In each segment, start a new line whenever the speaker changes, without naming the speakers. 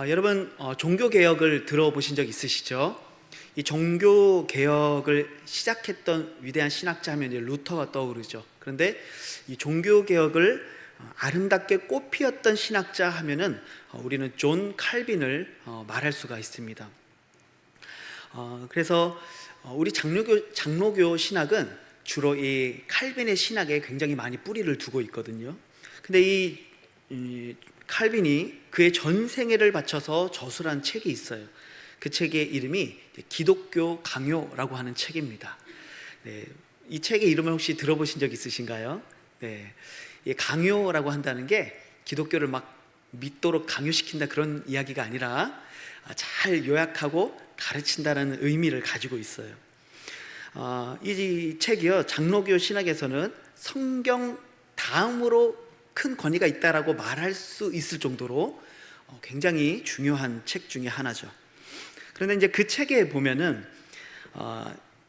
여러분 종교개혁을 들어보신 적 있으시죠? 이 종교개혁을 시작했던 위대한 신학자 하면 이제 루터가 떠오르죠. 그런데 이 종교개혁을 아름답게 꽃피웠던 신학자 하면은 우리는 존 칼빈을 말할 수가 있습니다. 그래서 우리 장로교 신학은 주로 이 칼빈의 신학에 굉장히 많이 뿌리를 두고 있거든요. 근데 이 칼빈이 그의 전생애를 바쳐서 저술한 책이 있어요. 그 책의 이름이 기독교 강요라고 하는 책입니다. 네, 이 책의 이름을 혹시 들어보신 적 있으신가요? 네, 이 강요라고 한다는 게 기독교를 막 믿도록 강요시킨다 그런 이야기가 아니라 잘 요약하고 가르친다는 의미를 가지고 있어요. 이 책이요, 장로교 신학에서는 성경 다음으로 큰 권위가 있다라고 말할 수 있을 정도로 굉장히 중요한 책 중에 하나죠. 그런데 이제 그 책에 보면은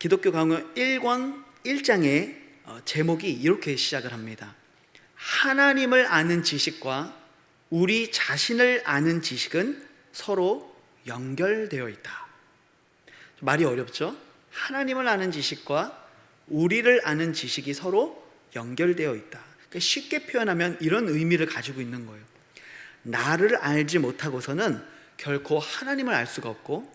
기독교 강요 1권 1장의 제목이 이렇게 시작을 합니다. 하나님을 아는 지식과 우리 자신을 아는 지식은 서로 연결되어 있다. 말이 어렵죠? 하나님을 아는 지식과 우리를 아는 지식이 서로 연결되어 있다. 쉽게 표현하면 이런 의미를 가지고 있는 거예요. 나를 알지 못하고서는 결코 하나님을 알 수가 없고,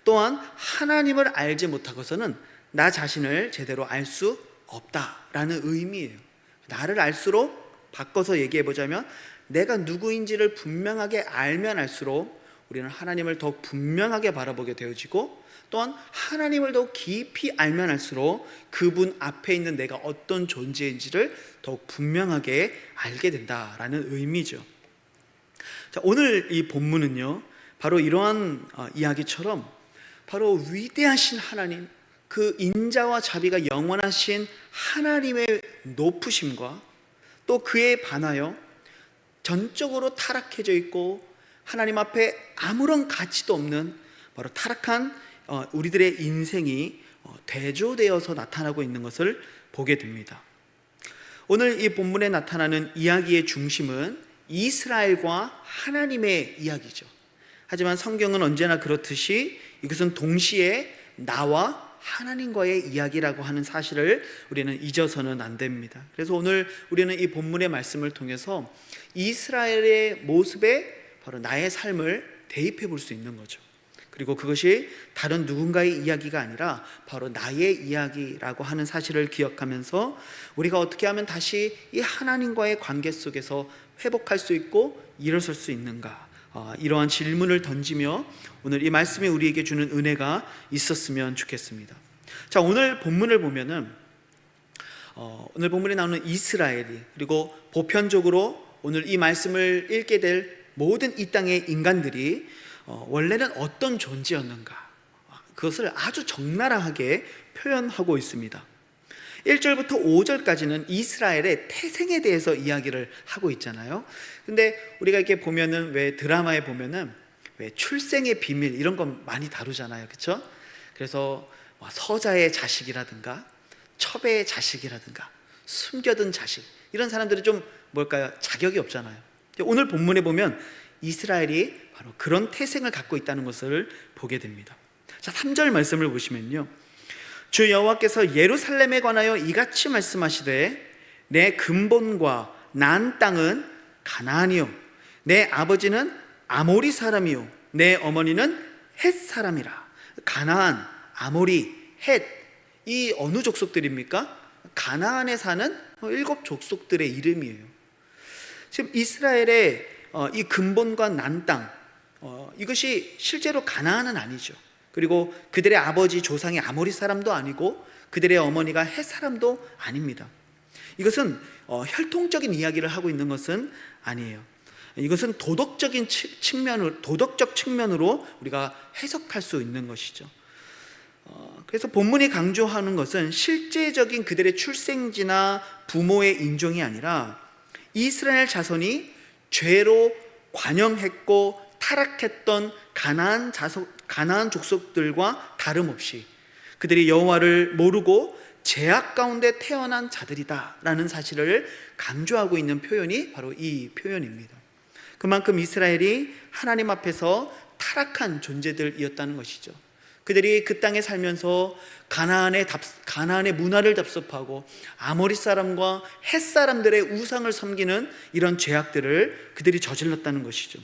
또한 하나님을 알지 못하고서는 나 자신을 제대로 알 수 없다라는 의미예요. 나를 알수록, 바꿔서 얘기해 보자면 내가 누구인지를 분명하게 알면 알수록 우리는 하나님을 더욱 분명하게 바라보게 되어지고, 또한 하나님을 더욱 깊이 알면 알수록 그분 앞에 있는 내가 어떤 존재인지를 더욱 분명하게 알게 된다라는 의미죠. 자, 오늘 이 본문은요, 바로 이러한 이야기처럼 바로 위대하신 하나님, 그 인자와 자비가 영원하신 하나님의 높으심과 또 그에 반하여 전적으로 타락해져 있고 하나님 앞에 아무런 가치도 없는 바로 타락한 우리들의 인생이 대조되어서 나타나고 있는 것을 보게 됩니다. 오늘 이 본문에 나타나는 이야기의 중심은 이스라엘과 하나님의 이야기죠. 하지만 성경은 언제나 그렇듯이 이것은 동시에 나와 하나님과의 이야기라고 하는 사실을 우리는 잊어서는 안 됩니다. 그래서 오늘 우리는 이 본문의 말씀을 통해서 이스라엘의 모습에 바로 나의 삶을 대입해 볼 수 있는 거죠. 그리고 그것이 다른 누군가의 이야기가 아니라 바로 나의 이야기라고 하는 사실을 기억하면서 우리가 어떻게 하면 다시 이 하나님과의 관계 속에서 회복할 수 있고 일어설 수 있는가, 이러한 질문을 던지며 오늘 이 말씀이 우리에게 주는 은혜가 있었으면 좋겠습니다. 자, 오늘 본문을 보면은 오늘 본문에 나오는 이스라엘이, 그리고 보편적으로 오늘 이 말씀을 읽게 될 모든 이 땅의 인간들이 원래는 어떤 존재였는가, 그것을 아주 적나라하게 표현하고 있습니다. 1절부터 5절까지는 이스라엘의 태생에 대해서 이야기를 하고 있잖아요. 근데 우리가 이렇게 보면은 왜 드라마에 보면은 왜 출생의 비밀 이런 건 많이 다루잖아요. 그렇죠? 그래서 서자의 자식이라든가 첩의 자식이라든가 숨겨둔 자식, 이런 사람들이 좀 뭘까요? 자격이 없잖아요. 오늘 본문에 보면 이스라엘이 바로 그런 태생을 갖고 있다는 것을 보게 됩니다. 자, 3절 말씀을 보시면요, 주 여호와께서 예루살렘에 관하여 이같이 말씀하시되 내 근본과 난 땅은 가나안이요 내 아버지는 아모리 사람이요 내 어머니는 헷 사람이라. 가나안, 아모리, 헷, 이 어느 족속들입니까? 가나안에 사는 7 족속들의 이름이에요. 지금 이스라엘의 이 근본과 난 땅, 이것이 실제로 가나안은 아니죠. 그리고 그들의 아버지 조상이 아모리 사람도 아니고 그들의 어머니가 헷 사람도 아닙니다. 이것은 혈통적인 이야기를 하고 있는 것은 아니에요. 이것은 도덕적 측면으로 우리가 해석할 수 있는 것이죠. 그래서 본문이 강조하는 것은 실제적인 그들의 출생지나 부모의 인종이 아니라 이스라엘 자손이 죄로 관영했고 타락했던 가나안 족속들과 다름없이 그들이 여호와를 모르고 죄악 가운데 태어난 자들이다라는 사실을 강조하고 있는 표현이 바로 이 표현입니다. 그만큼 이스라엘이 하나님 앞에서 타락한 존재들이었다는 것이죠. 그들이 그 땅에 살면서 가나안의 문화를 답습하고 아모리 사람과 헷 사람들의 우상을 섬기는 이런 죄악들을 그들이 저질렀다는 것이죠.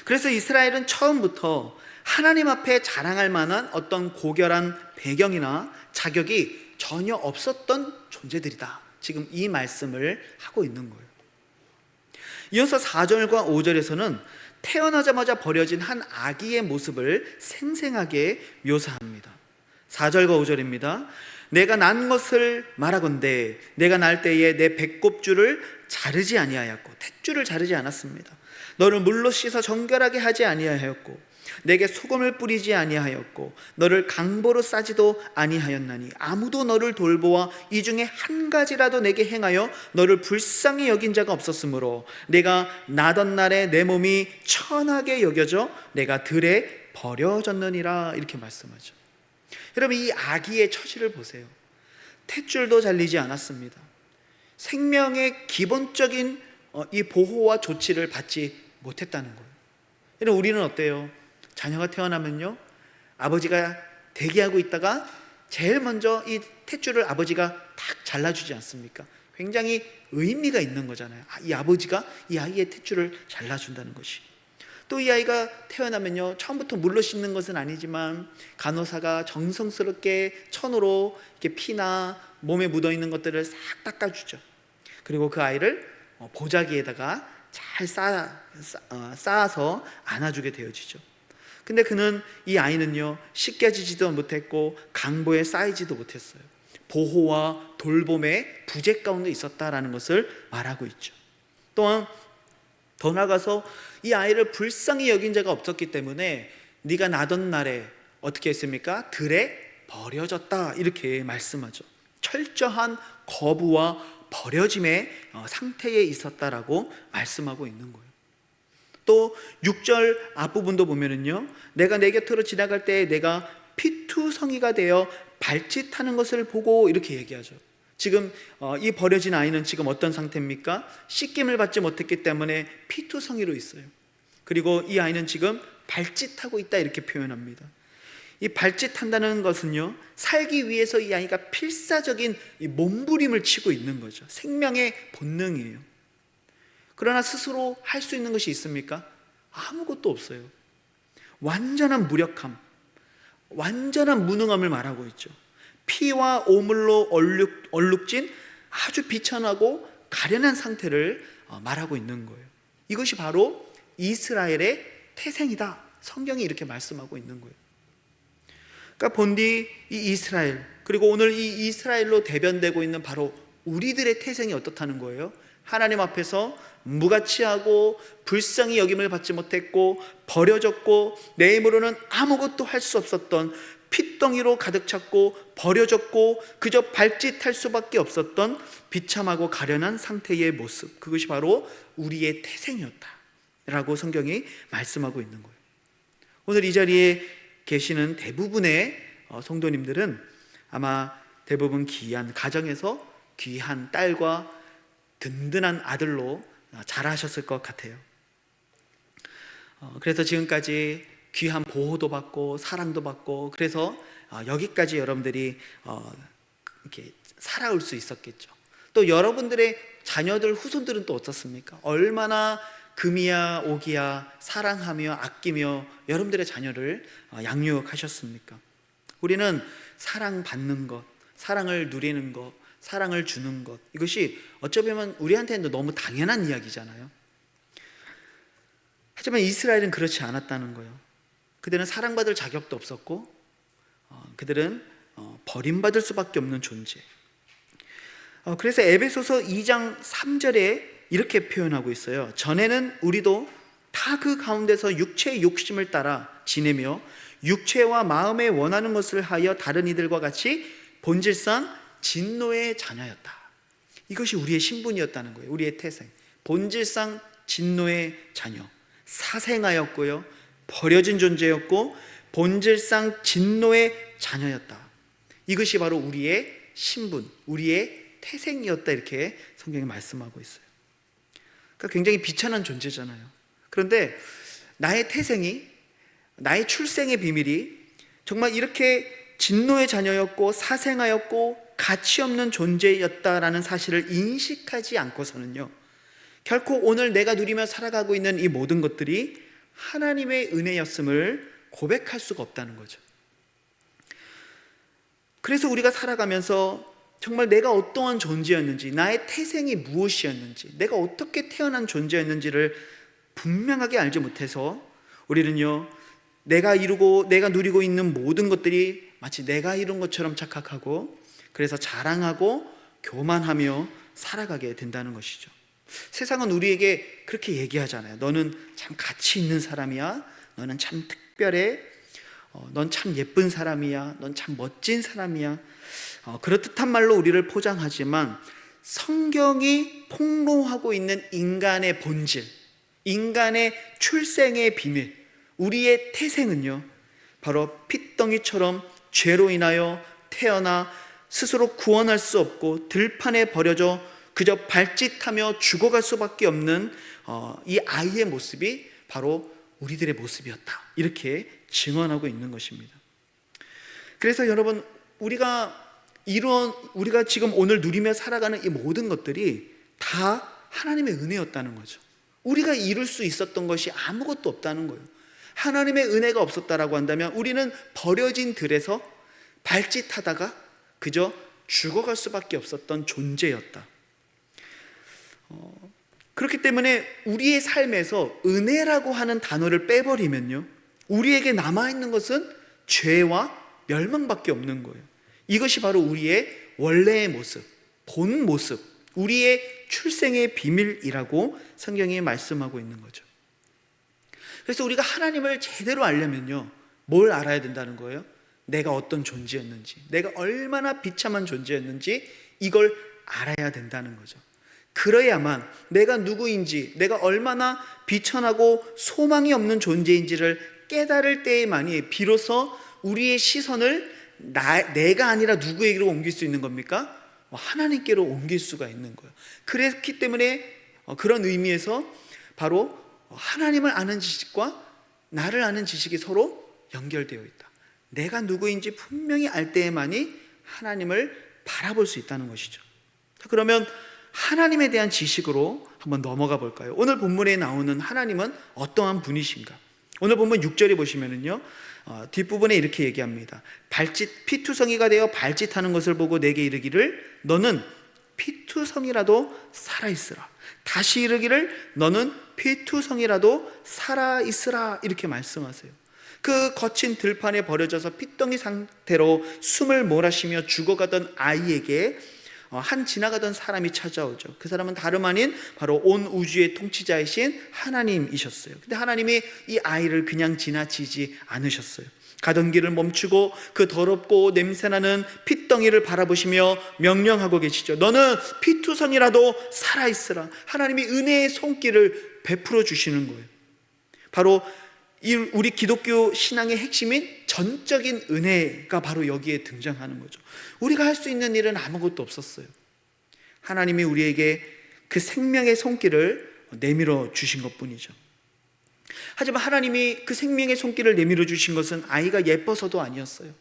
그래서 이스라엘은 처음부터 하나님 앞에 자랑할 만한 어떤 고결한 배경이나 자격이 전혀 없었던 존재들이다. 지금 이 말씀을 하고 있는 거예요. 이어서 4절과 5절에서는 태어나자마자 버려진 한 아기의 모습을 생생하게 묘사합니다. 4절과 5절입니다. 내가 난 것을 말하건대 내가 날 때에 내 배꼽줄을 자르지 아니하였고, 탯줄을 자르지 않았습니다. 너를 물로 씻어 정결하게 하지 아니하였고, 내게 소금을 뿌리지 아니하였고, 너를 강보로 싸지도 아니하였나니 아무도 너를 돌보아 이 중에 한 가지라도 내게 행하여 너를 불쌍히 여긴 자가 없었으므로 내가 나던 날에 내 몸이 천하게 여겨져 내가 들에 버려졌느니라. 이렇게 말씀하죠. 여러분, 이 아기의 처지를 보세요. 탯줄도 잘리지 않았습니다. 생명의 기본적인 이 보호와 조치를 받지 못했다는 거예요. 여러분, 우리는 어때요? 자녀가 태어나면요, 아버지가 대기하고 있다가 제일 먼저 이 탯줄을 아버지가 탁 잘라주지 않습니까? 굉장히 의미가 있는 거잖아요. 이 아버지가 이 아이의 탯줄을 잘라준다는 것이. 또 이 아이가 태어나면요, 처음부터 물로 씻는 것은 아니지만 간호사가 정성스럽게 천으로 이렇게 피나 몸에 묻어있는 것들을 싹 닦아주죠. 그리고 그 아이를 보자기에다가 잘 쌓아서 안아주게 되어지죠. 근데 이 아이는요, 씻겨지지도 못했고 강보에 쌓이지도 못했어요. 보호와 돌봄의 부재 가운데 있었다라는 것을 말하고 있죠. 또한 더 나아가서 이 아이를 불쌍히 여긴 자가 없었기 때문에 네가 나던 날에 어떻게 했습니까? 들에 버려졌다, 이렇게 말씀하죠. 철저한 거부와 버려짐의 상태에 있었다라고 말씀하고 있는 거예요. 또 6절 앞부분도 보면은요, 내가 내 곁으로 지나갈 때 내가 피투성이가 되어 발짓하는 것을 보고, 이렇게 얘기하죠. 지금 이 버려진 아이는 지금 어떤 상태입니까? 씻김을 받지 못했기 때문에 피투성이로 있어요. 그리고 이 아이는 지금 발짓하고 있다, 이렇게 표현합니다. 이 발짓한다는 것은요, 살기 위해서 이 아이가 필사적인 이 몸부림을 치고 있는 거죠. 생명의 본능이에요. 그러나 스스로 할 수 있는 것이 있습니까? 아무것도 없어요. 완전한 무력함, 완전한 무능함을 말하고 있죠. 피와 오물로 얼룩진 아주 비천하고 가련한 상태를 말하고 있는 거예요. 이것이 바로 이스라엘의 태생이다, 성경이 이렇게 말씀하고 있는 거예요. 그러니까 본디 이 이스라엘, 그리고 오늘 이 이스라엘로 대변되고 있는 바로 우리들의 태생이 어떻다는 거예요? 하나님 앞에서 무가치하고 불쌍히 여김을 받지 못했고 버려졌고 내 힘으로는 아무것도 할 수 없었던, 핏덩이로 가득 찼고 버려졌고 그저 발짓할 수밖에 없었던 비참하고 가련한 상태의 모습, 그것이 바로 우리의 태생이었다라고 성경이 말씀하고 있는 거예요. 오늘 이 자리에 계시는 대부분의 성도님들은 아마 대부분 귀한 가정에서 귀한 딸과 든든한 아들로 자라셨을 것 같아요. 그래서 지금까지 귀한 보호도 받고 사랑도 받고, 그래서 여기까지 여러분들이 이렇게 살아올 수 있었겠죠. 또 여러분들의 자녀들, 후손들은 또 어떻습니까? 얼마나 금이야 오기야 사랑하며 아끼며 여러분들의 자녀를 양육하셨습니까? 우리는 사랑받는 것, 사랑을 누리는 것, 사랑을 주는 것, 이것이 어쩌면 우리한테는 너무 당연한 이야기잖아요. 하지만 이스라엘은 그렇지 않았다는 거예요. 그들은 사랑받을 자격도 없었고 그들은 버림받을 수밖에 없는 존재. 그래서 에베소서 2장 3절에 이렇게 표현하고 있어요. 전에는 우리도 다 그 가운데서 육체의 욕심을 따라 지내며 육체와 마음에 원하는 것을 하여 다른 이들과 같이 본질상 진노의 자녀였다. 이것이 우리의 신분이었다는 거예요. 우리의 태생, 본질상 진노의 자녀, 사생하였고요, 버려진 존재였고 본질상 진노의 자녀였다. 이것이 바로 우리의 신분, 우리의 태생이었다, 이렇게 성경이 말씀하고 있어요. 그러니까 굉장히 비천한 존재잖아요. 그런데 나의 태생이, 나의 출생의 비밀이 정말 이렇게 진노의 자녀였고 사생아였고 가치 없는 존재였다라는 사실을 인식하지 않고서는요, 결코 오늘 내가 누리며 살아가고 있는 이 모든 것들이 하나님의 은혜였음을 고백할 수가 없다는 거죠. 그래서 우리가 살아가면서 정말 내가 어떠한 존재였는지, 나의 태생이 무엇이었는지, 내가 어떻게 태어난 존재였는지를 분명하게 알지 못해서 우리는요, 내가 이루고 내가 누리고 있는 모든 것들이 마치 내가 이룬 것처럼 착각하고, 그래서 자랑하고 교만하며 살아가게 된다는 것이죠. 세상은 우리에게 그렇게 얘기하잖아요. 너는 참 가치 있는 사람이야. 너는 참 특별해. 넌 참 예쁜 사람이야. 넌 참 멋진 사람이야. 그렇듯한 말로 우리를 포장하지만 성경이 폭로하고 있는 인간의 본질, 인간의 출생의 비밀, 우리의 태생은요, 바로 핏덩이처럼 죄로 인하여 태어나 스스로 구원할 수 없고 들판에 버려져 그저 발짓하며 죽어갈 수밖에 없는 이 아이의 모습이 바로 우리들의 모습이었다, 이렇게 증언하고 있는 것입니다. 그래서 여러분, 우리가 지금 오늘 누리며 살아가는 이 모든 것들이 다 하나님의 은혜였다는 거죠. 우리가 이룰 수 있었던 것이 아무것도 없다는 거예요. 하나님의 은혜가 없었다라고 한다면 우리는 버려진 들에서 발짓하다가 그저 죽어갈 수밖에 없었던 존재였다. 그렇기 때문에 우리의 삶에서 은혜라고 하는 단어를 빼버리면요, 우리에게 남아있는 것은 죄와 멸망밖에 없는 거예요. 이것이 바로 우리의 원래의 모습, 본 모습, 우리의 출생의 비밀이라고 성경이 말씀하고 있는 거죠. 그래서 우리가 하나님을 제대로 알려면요, 뭘 알아야 된다는 거예요? 내가 어떤 존재였는지, 내가 얼마나 비참한 존재였는지 이걸 알아야 된다는 거죠. 그래야만 내가 누구인지, 내가 얼마나 비천하고 소망이 없는 존재인지를 깨달을 때에만이 비로소 우리의 시선을 내가 아니라 누구에게로 옮길 수 있는 겁니까? 하나님께로 옮길 수가 있는 거예요. 그렇기 때문에 그런 의미에서 바로 하나님을 아는 지식과 나를 아는 지식이 서로 연결되어 있다. 내가 누구인지 분명히 알 때에만이 하나님을 바라볼 수 있다는 것이죠. 그러면 하나님에 대한 지식으로 한번 넘어가 볼까요? 오늘 본문에 나오는 하나님은 어떠한 분이신가? 오늘 본문 6절에 보시면은요, 뒷부분에 이렇게 얘기합니다. 피투성이가 되어 발짓하는 것을 보고 내게 이르기를 너는 피투성이라도 살아있으라. 다시 이르기를 너는 피투성이라도 살아있으라, 이렇게 말씀하세요. 그 거친 들판에 버려져서 핏덩이 상태로 숨을 몰아쉬며 죽어가던 아이에게 한 지나가던 사람이 찾아오죠. 그 사람은 다름 아닌 바로 온 우주의 통치자이신 하나님이셨어요. 근데 하나님이 이 아이를 그냥 지나치지 않으셨어요. 가던 길을 멈추고 그 더럽고 냄새나는 핏덩이를 바라보시며 명령하고 계시죠. 너는 피투성이라도 살아있으라. 하나님이 은혜의 손길을 베풀어 주시는 거예요. 바로 우리 기독교 신앙의 핵심인 전적인 은혜가 바로 여기에 등장하는 거죠. 우리가 할 수 있는 일은 아무것도 없었어요. 하나님이 우리에게 그 생명의 손길을 내밀어 주신 것뿐이죠. 하지만 하나님이 그 생명의 손길을 내밀어 주신 것은 아이가 예뻐서도 아니었어요.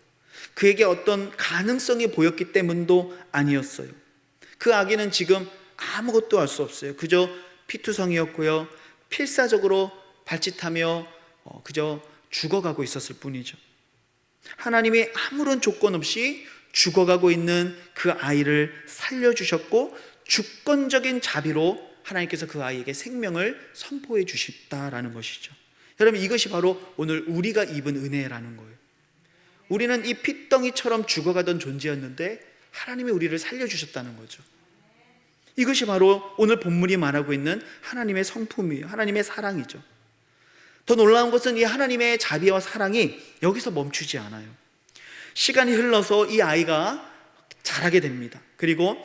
그에게 어떤 가능성이 보였기 때문도 아니었어요. 그 아기는 지금 아무것도 할 수 없어요. 그저 피투성이었고요, 필사적으로 발짓하며 그저 죽어가고 있었을 뿐이죠. 하나님이 아무런 조건 없이 죽어가고 있는 그 아이를 살려주셨고, 주권적인 자비로 하나님께서 그 아이에게 생명을 선포해 주셨다라는 것이죠. 여러분, 이것이 바로 오늘 우리가 입은 은혜라는 거예요. 우리는 이 핏덩이처럼 죽어가던 존재였는데 하나님이 우리를 살려주셨다는 거죠. 이것이 바로 오늘 본문이 말하고 있는 하나님의 성품이에요. 하나님의 사랑이죠. 더 놀라운 것은 이 하나님의 자비와 사랑이 여기서 멈추지 않아요. 시간이 흘러서 이 아이가 자라게 됩니다. 그리고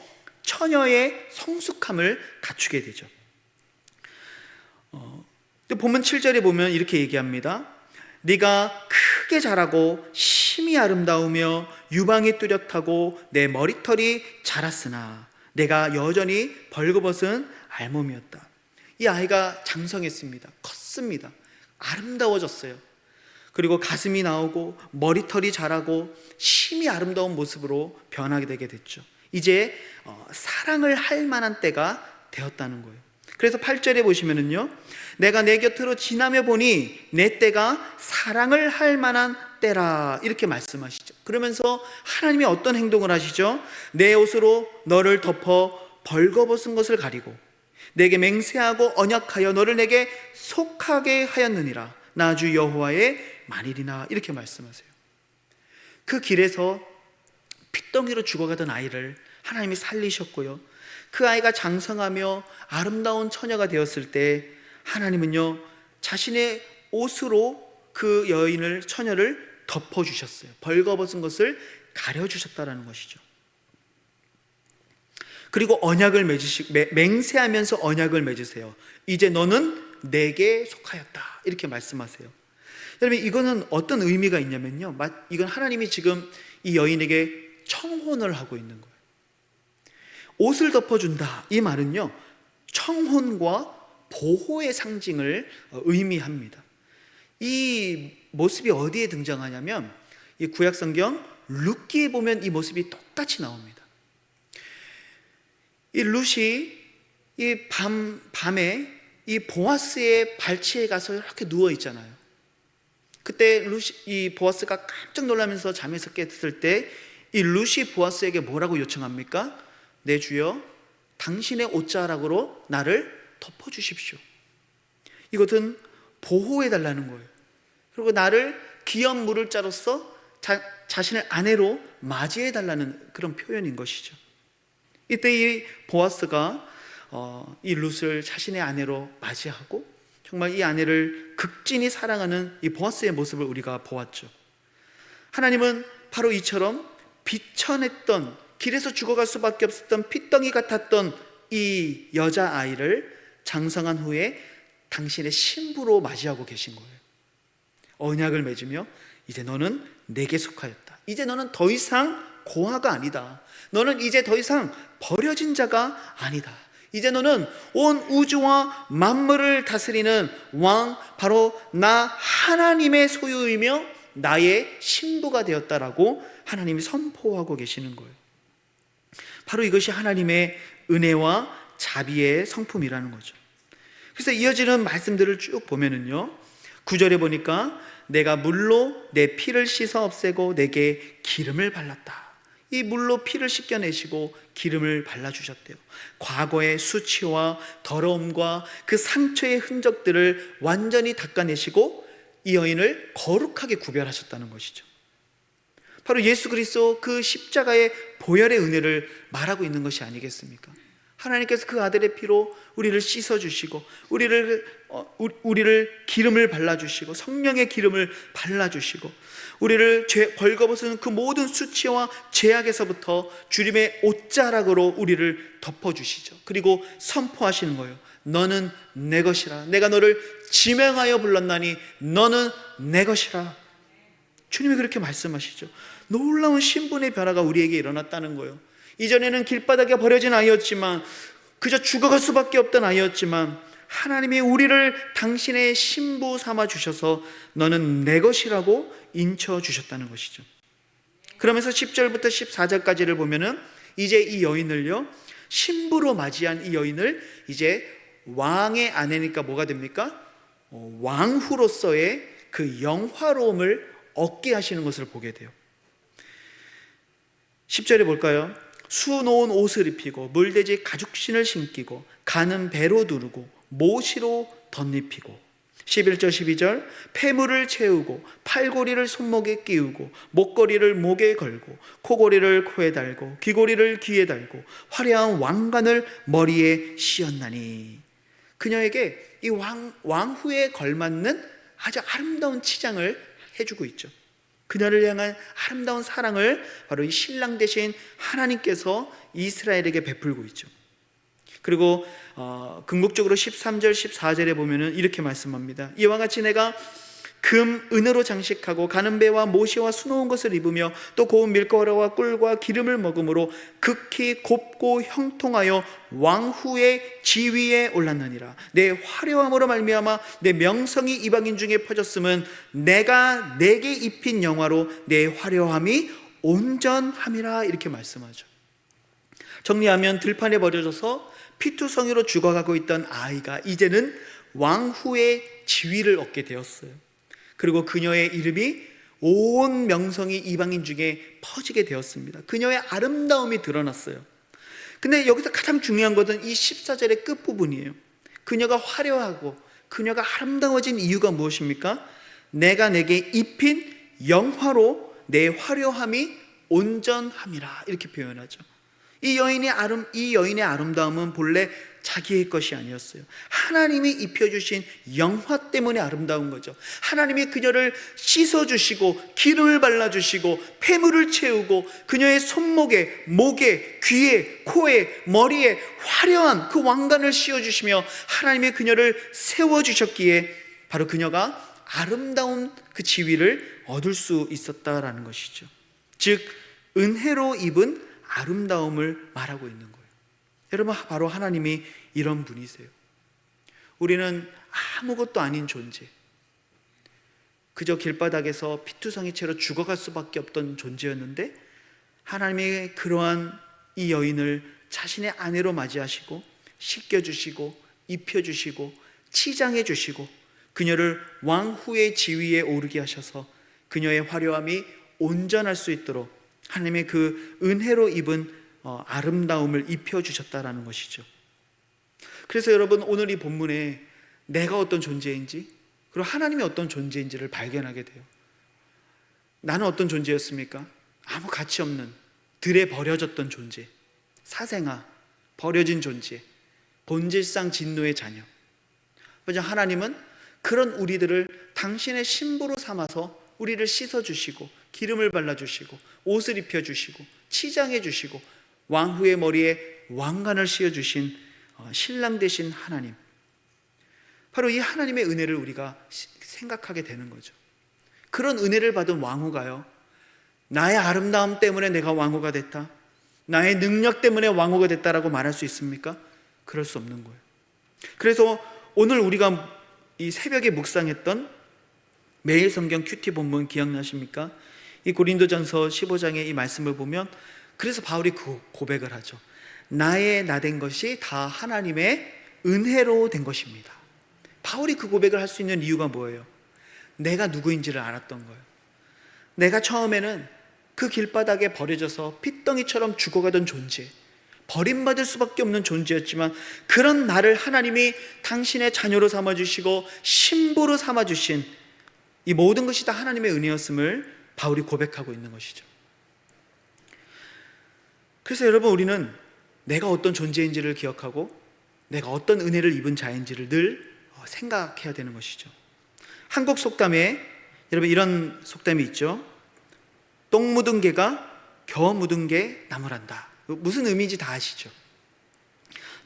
처녀의 성숙함을 갖추게 되죠. 본문 7절에 보면 이렇게 얘기합니다. 네가 크게 자라고 심히 아름다우며 유방이 뚜렷하고 내 머리털이 자랐으나 내가 여전히 벌거벗은 알몸이었다. 이 아이가 장성했습니다. 컸습니다. 아름다워졌어요. 그리고 가슴이 나오고 머리털이 자라고 심히 아름다운 모습으로 변하게 되게 됐죠. 이제 사랑을 할 만한 때가 되었다는 거예요. 그래서 8절에 보시면은요, 내가 내 곁으로 지나며 보니 내 때가 사랑을 할 만한 때라, 이렇게 말씀하시죠. 그러면서 하나님이 어떤 행동을 하시죠? 내 옷으로 너를 덮어 벌거벗은 것을 가리고 내게 맹세하고 언약하여 너를 내게 속하게 하였느니라. 나 주 여호와의 말이리나, 이렇게 말씀하세요. 그 길에서 핏덩이로 죽어가던 아이를 하나님이 살리셨고요, 그 아이가 장성하며 아름다운 처녀가 되었을 때 하나님은요, 자신의 옷으로 그 여인을, 처녀를 덮어주셨어요. 벌거벗은 것을 가려주셨다라는 것이죠. 그리고 언약을 맹세하면서 언약을 맺으세요. 이제 너는 내게 속하였다, 이렇게 말씀하세요. 여러분, 이거는 어떤 의미가 있냐면요, 이건 하나님이 지금 이 여인에게 청혼을 하고 있는 거예요. 옷을 덮어준다, 이 말은요, 청혼과 보호의 상징을 의미합니다. 이 모습이 어디에 등장하냐면 이 구약성경 룻기에 보면 이 모습이 똑같이 나옵니다. 이 룻이 이 밤에 이 보아스의 발치에 가서 이렇게 누워 있잖아요. 그때 이 보아스가 깜짝 놀라면서 잠에서 깼을 때 이 룻이 보아스에게 뭐라고 요청합니까? 내 주여, 당신의 옷자락으로 나를 덮어주십시오. 이것은 보호해달라는 거예요. 그리고 나를 귀한 물을 자로서 자신을 아내로 맞이해달라는 그런 표현인 것이죠. 이때 이 보아스가 이 룻을 자신의 아내로 맞이하고 정말 이 아내를 극진히 사랑하는 이 보아스의 모습을 우리가 보았죠. 하나님은 바로 이처럼 비천했던, 길에서 죽어갈 수밖에 없었던 핏덩이 같았던 이 여자아이를 장성한 후에 당신의 신부로 맞이하고 계신 거예요. 언약을 맺으며 이제 너는 내게 속하였다. 이제 너는 더 이상 고아가 아니다. 너는 이제 더 이상 버려진 자가 아니다. 이제 너는 온 우주와 만물을 다스리는 왕, 바로 나 하나님의 소유이며 나의 신부가 되었다라고 하나님이 선포하고 계시는 거예요. 바로 이것이 하나님의 은혜와 자비의 성품이라는 거죠. 그래서 이어지는 말씀들을 쭉 보면은요, 9절에 보니까 내가 물로 내 피를 씻어 없애고 내게 기름을 발랐다. 이 물로 피를 씻겨내시고 기름을 발라주셨대요. 과거의 수치와 더러움과 그 상처의 흔적들을 완전히 닦아내시고 이 여인을 거룩하게 구별하셨다는 것이죠. 바로 예수 그리스도 그 십자가의 보혈의 은혜를 말하고 있는 것이 아니겠습니까? 하나님께서 그 아들의 피로 우리를 씻어주시고 우리를 기름을 발라주시고 성령의 기름을 발라주시고 우리를 벌거벗은 그 모든 수치와 죄악에서부터 주님의 옷자락으로 우리를 덮어주시죠. 그리고 선포하시는 거예요. 너는 내 것이라. 내가 너를 지명하여 불렀나니 너는 내 것이라. 주님이 그렇게 말씀하시죠. 놀라운 신분의 변화가 우리에게 일어났다는 거예요. 이전에는 길바닥에 버려진 아이였지만, 그저 죽어갈 수밖에 없던 아이였지만 하나님이 우리를 당신의 신부 삼아 주셔서 너는 내 것이라고 인쳐 주셨다는 것이죠. 그러면서 10절부터 14절까지를 보면은 이제 이 여인을요, 신부로 맞이한 이 여인을 이제 왕의 아내니까 뭐가 됩니까? 왕후로서의 그 영화로움을 얻게 하시는 것을 보게 돼요. 10절에 볼까요? 수놓은 옷을 입히고 물돼지 가죽신을 신기고 가는 배로 두르고 모시로 덧입히고 11절 12절 폐물을 채우고 팔고리를 손목에 끼우고 목걸이를 목에 걸고 코고리를 코에 달고 귀고리를 귀에 달고 화려한 왕관을 머리에 씌었나니 그녀에게 이 왕후에 걸맞는 아주 아름다운 치장을 해주고 있죠. 그녀를 향한 아름다운 사랑을 바로 이 신랑 되신 하나님께서 이스라엘에게 베풀고 있죠. 그리고 궁극적으로 13절 14절에 보면은 이렇게 말씀합니다. 이와 같이 내가 금, 은으로 장식하고 가는 배와 모시와 수놓은 것을 입으며 또 고운 밀가루와 꿀과 기름을 먹음으로 극히 곱고 형통하여 왕후의 지위에 올랐느니라. 내 화려함으로 말미암아 내 명성이 이방인 중에 퍼졌음은 내가 내게 입힌 영화로 내 화려함이 온전함이라. 이렇게 말씀하죠. 정리하면 들판에 버려져서 피투성이로 죽어가고 있던 아이가 이제는 왕후의 지위를 얻게 되었어요. 그리고 그녀의 이름이 온 명성이 이방인 중에 퍼지게 되었습니다. 그녀의 아름다움이 드러났어요. 근데 여기서 가장 중요한 것은 이 14절의 끝부분이에요. 그녀가 화려하고 그녀가 아름다워진 이유가 무엇입니까? 내가 내게 입힌 영화로 내 화려함이 온전함이라. 이렇게 표현하죠. 이 여인의 아름다움은 본래 자기의 것이 아니었어요. 하나님이 입혀주신 영화 때문에 아름다운 거죠. 하나님이 그녀를 씻어주시고 기름을 발라주시고 폐물을 채우고 그녀의 손목에, 목에, 귀에, 코에, 머리에 화려한 그 왕관을 씌워주시며 하나님이 그녀를 세워주셨기에 바로 그녀가 아름다운 그 지위를 얻을 수 있었다라는 것이죠. 즉 은혜로 입은 아름다움을 말하고 있는 거예요. 여러분, 바로 하나님이 이런 분이세요. 우리는 아무것도 아닌 존재, 그저 길바닥에서 피투성이 채로 죽어갈 수밖에 없던 존재였는데 하나님의 그러한 이 여인을 자신의 아내로 맞이하시고 씻겨주시고 입혀주시고 치장해주시고 그녀를 왕후의 지위에 오르게 하셔서 그녀의 화려함이 온전할 수 있도록 하나님의 그 은혜로 입은 아름다움을 입혀주셨다라는 것이죠. 그래서 여러분, 오늘 이 본문에 내가 어떤 존재인지 그리고 하나님이 어떤 존재인지를 발견하게 돼요. 나는 어떤 존재였습니까? 아무 가치 없는 들에 버려졌던 존재, 사생아, 버려진 존재, 본질상 진노의 자녀. 그래서 하나님은 그런 우리들을 당신의 신부로 삼아서 우리를 씻어주시고 기름을 발라주시고 옷을 입혀주시고 치장해주시고 왕후의 머리에 왕관을 씌워주신 신랑 되신 하나님, 바로 이 하나님의 은혜를 우리가 생각하게 되는 거죠. 그런 은혜를 받은 왕후가요, 나의 아름다움 때문에 내가 왕후가 됐다, 나의 능력 때문에 왕후가 됐다라고 말할 수 있습니까? 그럴 수 없는 거예요. 그래서 오늘 우리가 이 새벽에 묵상했던 매일 성경 큐티 본문 기억나십니까? 이 고린도전서 15장의 이 말씀을 보면 그래서 바울이 그 고백을 하죠. 나의 나된 것이 다 하나님의 은혜로 된 것입니다. 바울이 그 고백을 할 수 있는 이유가 뭐예요? 내가 누구인지를 알았던 거예요. 내가 처음에는 그 길바닥에 버려져서 핏덩이처럼 죽어가던 존재, 버림받을 수밖에 없는 존재였지만 그런 나를 하나님이 당신의 자녀로 삼아주시고 신부로 삼아주신 이 모든 것이 다 하나님의 은혜였음을 바울이 고백하고 있는 것이죠. 그래서 여러분, 우리는 내가 어떤 존재인지를 기억하고 내가 어떤 은혜를 입은 자인지를 늘 생각해야 되는 것이죠. 한국 속담에 여러분 이런 속담이 있죠. 똥 묻은 개가 겨 묻은 개 나무란다. 무슨 의미인지 다 아시죠?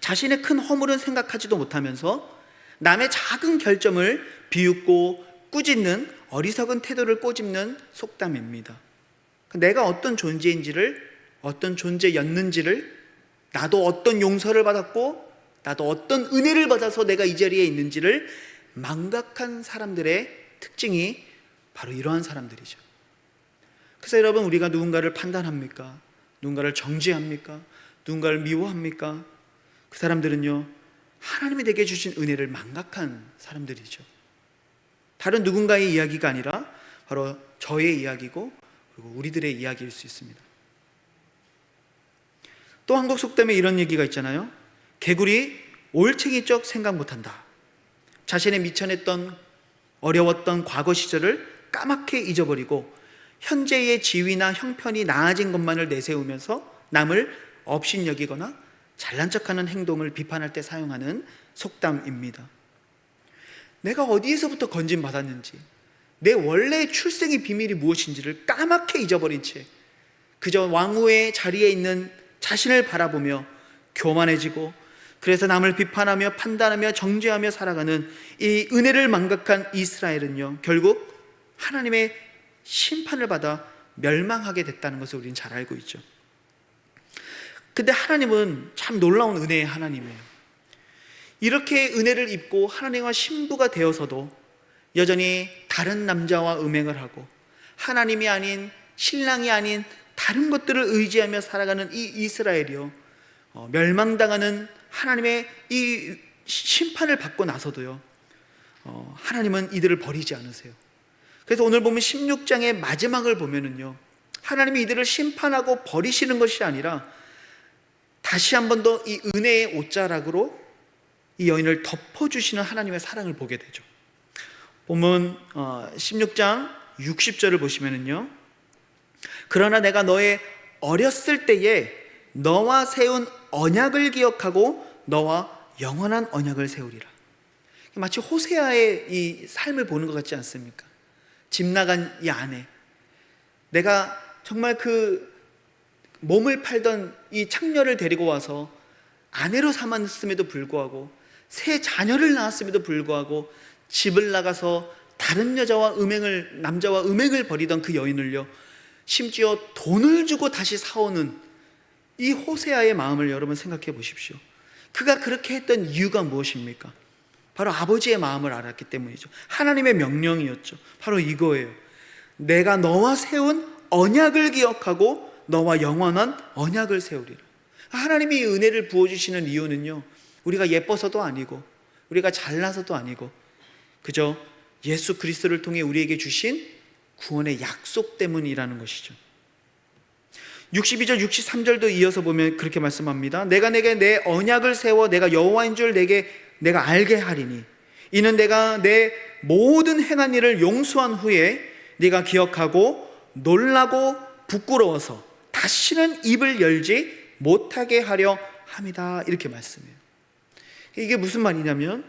자신의 큰 허물은 생각하지도 못하면서 남의 작은 결점을 비웃고 꾸짖는 어리석은 태도를 꼬집는 속담입니다. 내가 어떤 존재인지를, 어떤 존재였는지를, 나도 어떤 용서를 받았고 나도 어떤 은혜를 받아서 내가 이 자리에 있는지를 망각한 사람들의 특징이 바로 이러한 사람들이죠. 그래서 여러분, 우리가 누군가를 판단합니까? 누군가를 정죄합니까? 누군가를 미워합니까? 그 사람들은요, 하나님이 내게 주신 은혜를 망각한 사람들이죠. 다른 누군가의 이야기가 아니라 바로 저의 이야기고 그리고 우리들의 이야기일 수 있습니다. 또 한국 속담에 이런 얘기가 있잖아요. 개구리 올챙이 쪽 생각 못한다. 자신의 미천했던 어려웠던 과거 시절을 까맣게 잊어버리고 현재의 지위나 형편이 나아진 것만을 내세우면서 남을 업신여기거나 잘난 척하는 행동을 비판할 때 사용하는 속담입니다. 내가 어디에서부터 건진받았는지, 내 원래의 출생의 비밀이 무엇인지를 까맣게 잊어버린 채 그저 왕후의 자리에 있는 자신을 바라보며 교만해지고 그래서 남을 비판하며 판단하며 정죄하며 살아가는 이 은혜를 망각한 이스라엘은요, 결국 하나님의 심판을 받아 멸망하게 됐다는 것을 우리는 잘 알고 있죠. 근데 하나님은 참 놀라운 은혜의 하나님이에요. 이렇게 은혜를 입고 하나님과 신부가 되어서도 여전히 다른 남자와 음행을 하고 하나님이 아닌, 신랑이 아닌 다른 것들을 의지하며 살아가는 이 이스라엘이요, 멸망당하는 하나님의 이 심판을 받고 나서도요, 하나님은 이들을 버리지 않으세요. 그래서 오늘 보면 16장의 마지막을 보면은요, 하나님이 이들을 심판하고 버리시는 것이 아니라 다시 한 번 더 이 은혜의 옷자락으로 이 여인을 덮어주시는 하나님의 사랑을 보게 되죠. 보면 16장 60절을 보시면은요, 그러나 내가 너의 어렸을 때에 너와 세운 언약을 기억하고 너와 영원한 언약을 세우리라. 마치 호세아의 이 삶을 보는 것 같지 않습니까? 집 나간 이 아내, 내가 정말 그 몸을 팔던 이 창녀를 데리고 와서 아내로 삼았음에도 불구하고, 새 자녀를 낳았음에도 불구하고 집을 나가서 다른 남자와 음행을 벌이던 그 여인을요, 심지어 돈을 주고 다시 사오는 이 호세아의 마음을 여러분 생각해 보십시오. 그가 그렇게 했던 이유가 무엇입니까? 바로 아버지의 마음을 알았기 때문이죠. 하나님의 명령이었죠. 바로 이거예요. 내가 너와 세운 언약을 기억하고 너와 영원한 언약을 세우리라. 하나님이 이 은혜를 부어주시는 이유는요, 우리가 예뻐서도 아니고 우리가 잘나서도 아니고 그저 예수 그리스도를 통해 우리에게 주신 구원의 약속 때문이라는 것이죠. 62절 63절도 이어서 보면 그렇게 말씀합니다. 내가 내게 내 언약을 세워 내가 여호와인 줄 내가 알게 하리니 이는 내가 내 모든 행한 일을 용서한 후에 네가 기억하고 놀라고 부끄러워서 다시는 입을 열지 못하게 하려 함이다. 이렇게 말씀해요. 이게 무슨 말이냐면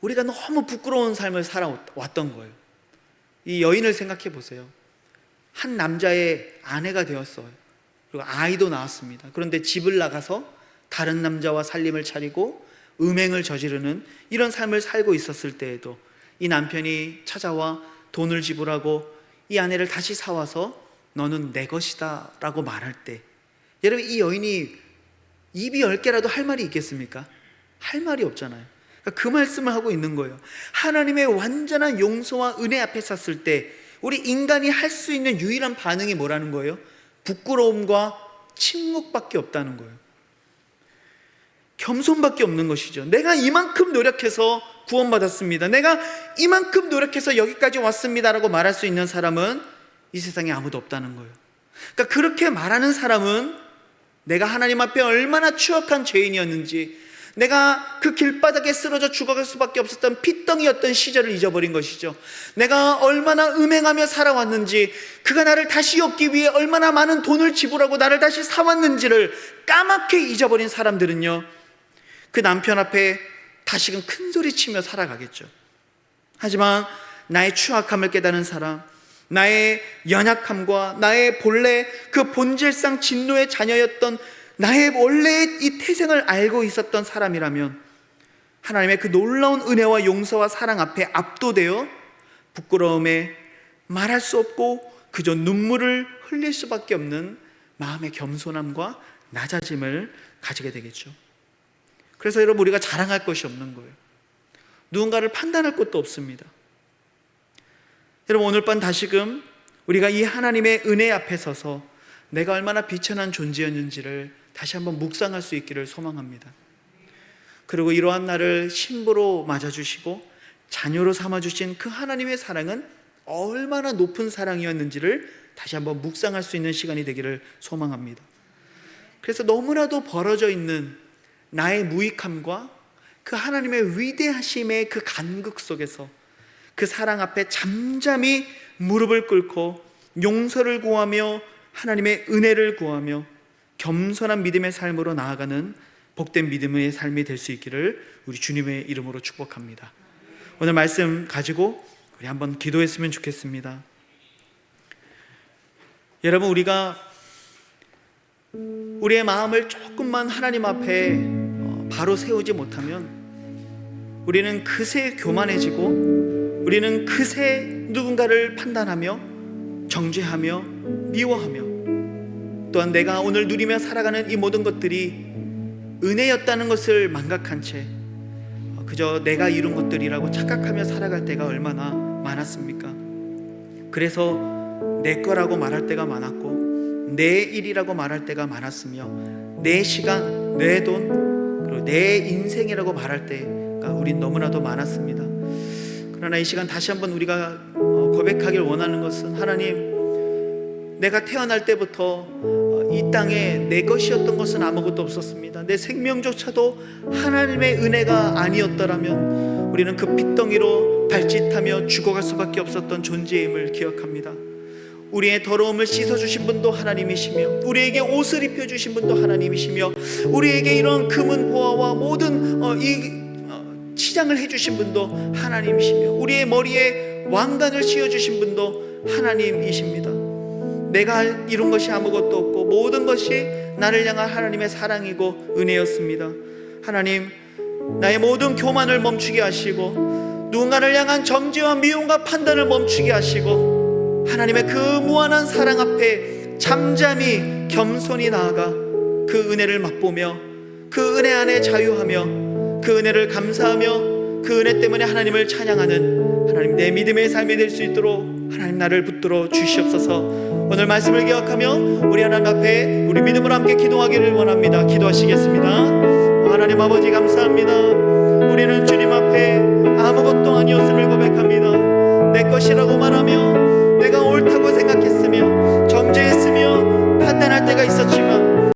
우리가 너무 부끄러운 삶을 살아왔던 거예요. 이 여인을 생각해 보세요. 한 남자의 아내가 되었어요. 그리고 아이도 낳았습니다. 그런데 집을 나가서 다른 남자와 살림을 차리고 음행을 저지르는 이런 삶을 살고 있었을 때에도 이 남편이 찾아와 돈을 지불하고 이 아내를 다시 사와서 너는 내 것이다 라고 말할 때, 여러분 이 여인이 입이 10개라도 할 말이 있겠습니까? 할 말이 없잖아요. 그 말씀을 하고 있는 거예요. 하나님의 완전한 용서와 은혜 앞에 섰을 때 우리 인간이 할 수 있는 유일한 반응이 뭐라는 거예요? 부끄러움과 침묵밖에 없다는 거예요. 겸손밖에 없는 것이죠. 내가 이만큼 노력해서 구원받았습니다, 내가 이만큼 노력해서 여기까지 왔습니다 라고 말할 수 있는 사람은 이 세상에 아무도 없다는 거예요. 그러니까 그렇게 말하는 사람은 내가 하나님 앞에 얼마나 추악한 죄인이었는지, 내가 그 길바닥에 쓰러져 죽어갈 수밖에 없었던 핏덩이였던 시절을 잊어버린 것이죠. 내가 얼마나 음행하며 살아왔는지, 그가 나를 다시 얻기 위해 얼마나 많은 돈을 지불하고 나를 다시 사왔는지를 까맣게 잊어버린 사람들은요, 그 남편 앞에 다시금 큰 소리치며 살아가겠죠. 하지만 나의 추악함을 깨달은 사람, 나의 연약함과 나의 본래 그 본질상 진노의 자녀였던 나의 원래의 이 태생을 알고 있었던 사람이라면 하나님의 그 놀라운 은혜와 용서와 사랑 앞에 압도되어 부끄러움에 말할 수 없고 그저 눈물을 흘릴 수밖에 없는 마음의 겸손함과 낮아짐을 가지게 되겠죠. 그래서 여러분, 우리가 자랑할 것이 없는 거예요. 누군가를 판단할 것도 없습니다. 여러분, 오늘 밤 다시금 우리가 이 하나님의 은혜 앞에 서서 내가 얼마나 비천한 존재였는지를 다시 한번 묵상할 수 있기를 소망합니다. 그리고 이러한 나를 신부로 맞아주시고 자녀로 삼아주신 그 하나님의 사랑은 얼마나 높은 사랑이었는지를 다시 한번 묵상할 수 있는 시간이 되기를 소망합니다. 그래서 너무나도 벌어져 있는 나의 무익함과 그 하나님의 위대하심의 그 간극 속에서 그 사랑 앞에 잠잠히 무릎을 꿇고 용서를 구하며 하나님의 은혜를 구하며 겸손한 믿음의 삶으로 나아가는 복된 믿음의 삶이 될 수 있기를 우리 주님의 이름으로 축복합니다. 오늘 말씀 가지고 우리 한번 기도했으면 좋겠습니다. 여러분, 우리가 우리의 마음을 조금만 하나님 앞에 바로 세우지 못하면 우리는 그새 교만해지고 우리는 그새 누군가를 판단하며 정죄하며 미워하며 또한 내가 오늘 누리며 살아가는 이 모든 것들이 은혜였다는 것을 망각한 채 그저 내가 이룬 것들이라고 착각하며 살아갈 때가 얼마나 많았습니까? 그래서 내 거라고 말할 때가 많았고 내 일이라고 말할 때가 많았으며 내 시간, 내 돈, 그리고 내 인생이라고 말할 때가 우린 너무나도 많았습니다. 그러나 이 시간 다시 한번 우리가 고백하길 원하는 것은 하나님, 내가 태어날 때부터 이 땅에 내 것이었던 것은 아무것도 없었습니다. 내 생명조차도 하나님의 은혜가 아니었더라면 우리는 그 핏덩이로 발짓하며 죽어갈 수밖에 없었던 존재임을 기억합니다. 우리의 더러움을 씻어주신 분도 하나님이시며 우리에게 옷을 입혀주신 분도 하나님이시며 우리에게 이런 금은 보화와 모든 치장을 해주신 분도 하나님이시며 우리의 머리에 왕관을 씌워주신 분도 하나님이십니다. 내가 이룬 것이 아무것도 없고 모든 것이 나를 향한 하나님의 사랑이고 은혜였습니다. 하나님, 나의 모든 교만을 멈추게 하시고 누군가를 향한 정죄와 미움과 판단을 멈추게 하시고 하나님의 그 무한한 사랑 앞에 잠잠히 겸손히 나아가 그 은혜를 맛보며 그 은혜 안에 자유하며 그 은혜를 감사하며 그 은혜 때문에 하나님을 찬양하는 하나님, 내 믿음의 삶이 될 수 있도록 하나님 나를 붙들어 주시옵소서. 오늘 말씀을 기억하며 우리 하나님 앞에 우리 믿음으로 함께 기도하기를 원합니다. 기도하시겠습니다. 하나님 아버지 감사합니다. 우리는 주님 앞에